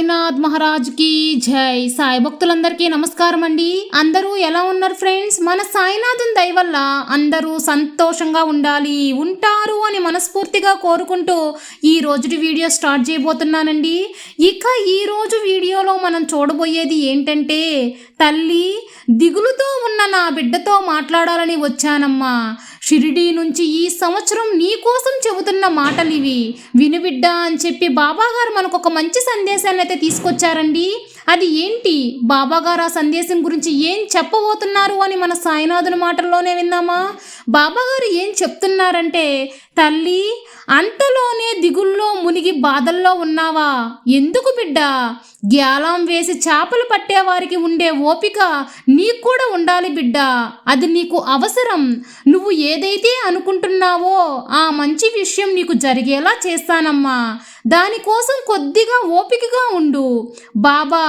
సాయినాథ్ మహారాజ్ కి జై. సాయి భక్తులందరికీ నమస్కారం అండి. అందరూ ఎలా ఉన్నారు ఫ్రెండ్స్? మన సాయినాథుని దయ వల్ల అందరూ సంతోషంగా ఉంటారు అని మనస్ఫూర్తిగా కోరుకుంటూ ఈ రోజుటి వీడియో స్టార్ట్ చేయబోతున్నానండి. ఇక ఈ రోజు వీడియోలో మనం చూడబోయేది ఏంటంటే, తల్లి దిగులుతో ఉన్న నా బిడ్డతో మాట్లాడాలని వచ్చానమ్మా. షిరిడీ నుంచి ఈ సంవత్సరం నీ కోసం చెబుతున్న మాటలు ఇవి విను బిడ్డ అని చెప్పి బాబాగారు మనకు ఒక మంచి సందేశాన్ని అయితే తీసుకొచ్చారండి. అది ఏంటి, బాబాగారు ఆ సందేశం గురించి ఏం చెప్పబోతున్నారు అని మన సాయినాథుని మాటల్లోనే విందామా. బాబాగారు ఏం చెప్తున్నారంటే, తల్లి అంతలోనే దిగుల్లో మునిగి బాధల్లో ఉన్నావా? ఎందుకు బిడ్డ? గ్యాలం వేసి చేపలు పట్టేవారికి ఉండే ఓపిక నీకు కూడా ఉండాలి బిడ్డ. అది నీకు అవసరం. నువ్వు ఏదైతే అనుకుంటున్నావో ఆ మంచి విషయం నీకు జరిగేలా చేస్తానమ్మా. దానికోసం కొద్దిగా ఓపికగా ఉండు. బాబా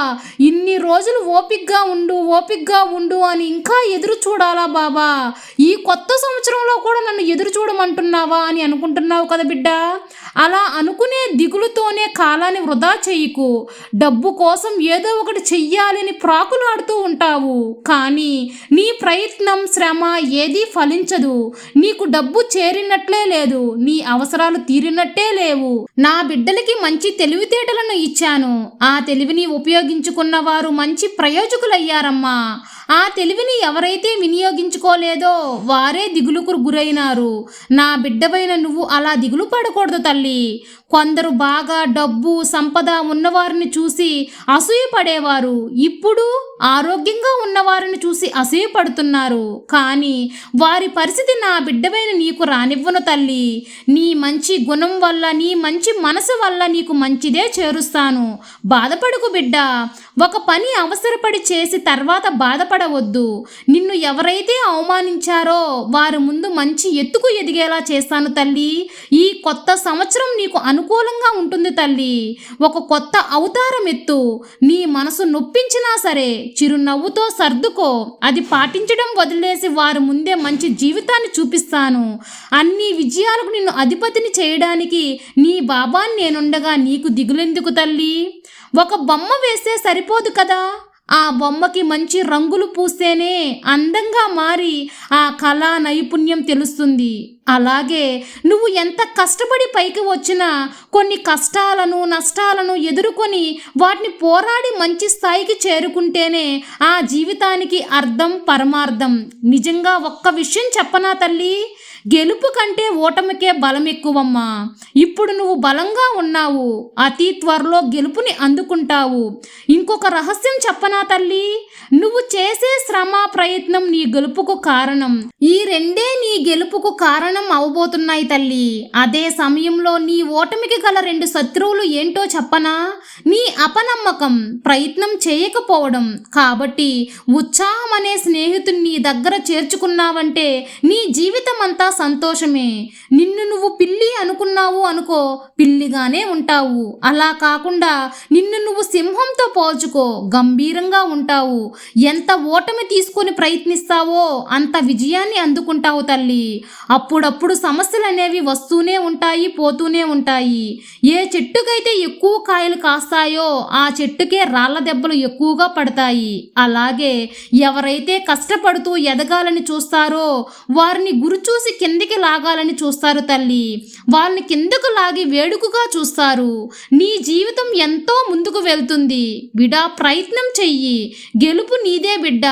ఇన్ని రోజులు ఓపికగా ఉండు అని ఇంకా ఎదురు చూడాలా బాబా? ఈ కొత్త సంవత్సరంలో కూడా నన్ను ఎదురు చూడమంటున్నావా అని అనుకుంటున్నావు కదా బిడ్డ. అలా అనుకునే దిగులుతోనే కాలాన్ని వృధా చెయ్యకు. డబ్బు కోసం ఏదో ఒకటి చెయ్యాలని ప్రాకులాడుతూ ఉంటావు, కానీ నీ ప్రయత్నం శ్రమ ఏదీ ఫలించదు. నీకు డబ్బు చేరినట్లే లేదు, నీ అవసరాలు తీరినట్టే లేవు. నా బిడ్డలకి మంచి తెలివితేటలను ఇచ్చాను. ఆ తెలివిని ఉపయోగించుకున్న వారు మంచి ప్రయోజకులయ్యారమ్మా. ఆ తెలివిని ఎవరైతే వినియోగించుకోలేదో వారే దిగులుకు గురైనారు. నా బిడ్డపైన నువ్వు అలా దిగులు పడకూడదు తల్లి. కొందరు బాగా డబ్బు సంపద ఉన్నవారిని చూసి అసూయపడేవారు ఇప్పుడు ఆరోగ్యంగా ఉన్నవారిని చూసి అసూయపడుతున్నారు. కానీ వారి పరిస్థితి నా బిడ్డపైన నీకు రానివ్వను తల్లి. నీ మంచి గుణం వల్ల, నీ మంచి మనసు వల్ల నీకు మంచిదే చేరుస్తాను. బాధపడకు బిడ్డ. ఒక పని అవసరపడి చేసి తర్వాత బాధపడవద్దు. నిన్ను ఎవరైతే అవమానించారో వారి ముందు మంచి ఎత్తుకు ఎదిగేలా చేస్తాను తల్లి. ఈ కొత్త సంవత్సరం నీకు అనుకూలంగా ఉంటుంది తల్లి. ఒక కొత్త అవతారం ఎత్తు. నీ మనసు నొప్పించినా సరే చిరునవ్వుతో సర్దుకో. అది పాటించడం వదిలేసి వారి ముందే మంచి జీవితాన్ని చూపిస్తాను. అన్ని విజయాలకు నిన్ను అధిపతిని చేయడానికి నీ బాబాని నేనుండగా నీకు దిగులెందుకు తల్లి? ఒక బొమ్మ వేస్తే సరిపోదు కదా. ఆ బొమ్మకి మంచి రంగులు పూస్తేనే అందంగా మారి ఆ కళా నైపుణ్యం తెలుస్తుంది. అలాగే నువ్వు ఎంత కష్టపడి పైకి వచ్చినా కొన్ని కష్టాలను నష్టాలను ఎదుర్కొని వాటిని పోరాడి మంచి స్థాయికి చేరుకుంటేనే ఆ జీవితానికి అర్థం పరమార్థం. నిజంగా ఒక్క విషయం చెప్పనా తల్లి, గెలుపు కంటే ఓటమికే బలం ఎక్కువమ్మా. ఇప్పుడు నువ్వు బలంగా ఉన్నావు, అతి త్వరలో గెలుపుని అందుకుంటావు. ఇంకొక రహస్యం చెప్పనా తల్లి, నువ్వు చేసే శ్రమ ప్రయత్నం నీ గెలుపుకు కారణం. ఈ రెండే నీ గెలుపుకు కారణం అవబోతున్నాయి తల్లి. అదే సమయంలో నీ ఓటమికి గల రెండు శత్రువులు ఏంటో చెప్పనా? నీ అపనమ్మకం, ప్రయత్నం చేయకపోవడం. కాబట్టి ఉత్సాహం అనే స్నేహితుని నీ దగ్గర చేర్చుకున్నావంటే నీ జీవితం అంతా సంతోషమే. నిన్ను నువ్వు పిల్లి అనుకున్నావు అనుకో, పిల్లిగానే ఉంటావు. అలా కాకుండా నిన్ను నువ్వు సింహంతో పోల్చుకో, గంభీరంగా ఉంటావు. ఎంత ఓటమి తీసుకొని ప్రయత్నిస్తావో అంత విజయాన్ని అందుకుంటావు తల్లి. అప్పుడప్పుడు సమస్యలు అనేవి వస్తూనే ఉంటాయి, పోతూనే ఉంటాయి. ఏ చెట్టుకైతే ఎక్కువ కాయలు కాస్తాయో ఆ చెట్టుకే రాళ్ల దెబ్బలు ఎక్కువగా పడతాయి. అలాగే ఎవరైతే కష్టపడుతూ ఎదగాలని చూస్తారో వారిని గురి చూసి కిందికి లాగాలని చూస్తారు తల్లి. వాళ్ళని కిందకు లాగి వేడుకగా చూస్తారు. నీ జీవితం ఎంతో ముందుకు వెళ్తుంది బిడ్డ. ప్రయత్నం చెయ్యి, గెలుపు నీదే బిడ్డ.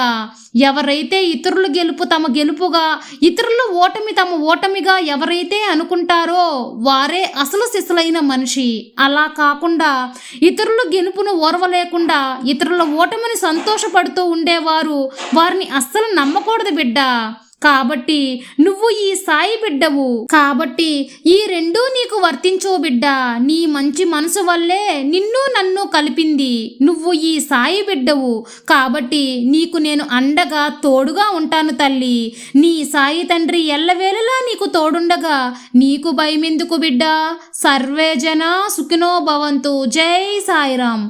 ఎవరైతే ఇతరుల గెలుపు తమ గెలుపుగా, ఇతరుల ఓటమి తమ ఓటమిగా ఎవరైతే అనుకుంటారో వారే అసలు సిసలైన మనిషి. అలా కాకుండా ఇతరుల గెలుపును ఓర్వలేకుండా ఇతరుల ఓటమిని సంతోషపడుతూ ఉండేవారు వారిని అస్సలు నమ్మకూడదు బిడ్డ. కాబట్టి నువ్వు ఈ సాయి బిడ్డవు కాబట్టి ఈ రెండూ నీకు వర్తించవు బిడ్డ. నీ మంచి మనసు వల్లే నిన్ను నన్ను కలిపింది. నువ్వు ఈ సాయి బిడ్డవు కాబట్టి నీకు నేను అండగా తోడుగా ఉంటాను తల్లి. నీ సాయి తండ్రి ఎల్లవేళలా నీకు తోడుండగా నీకు భయమెందుకు బిడ్డ. సర్వే జన సుఖినో భవంతు. జై సాయిరాం.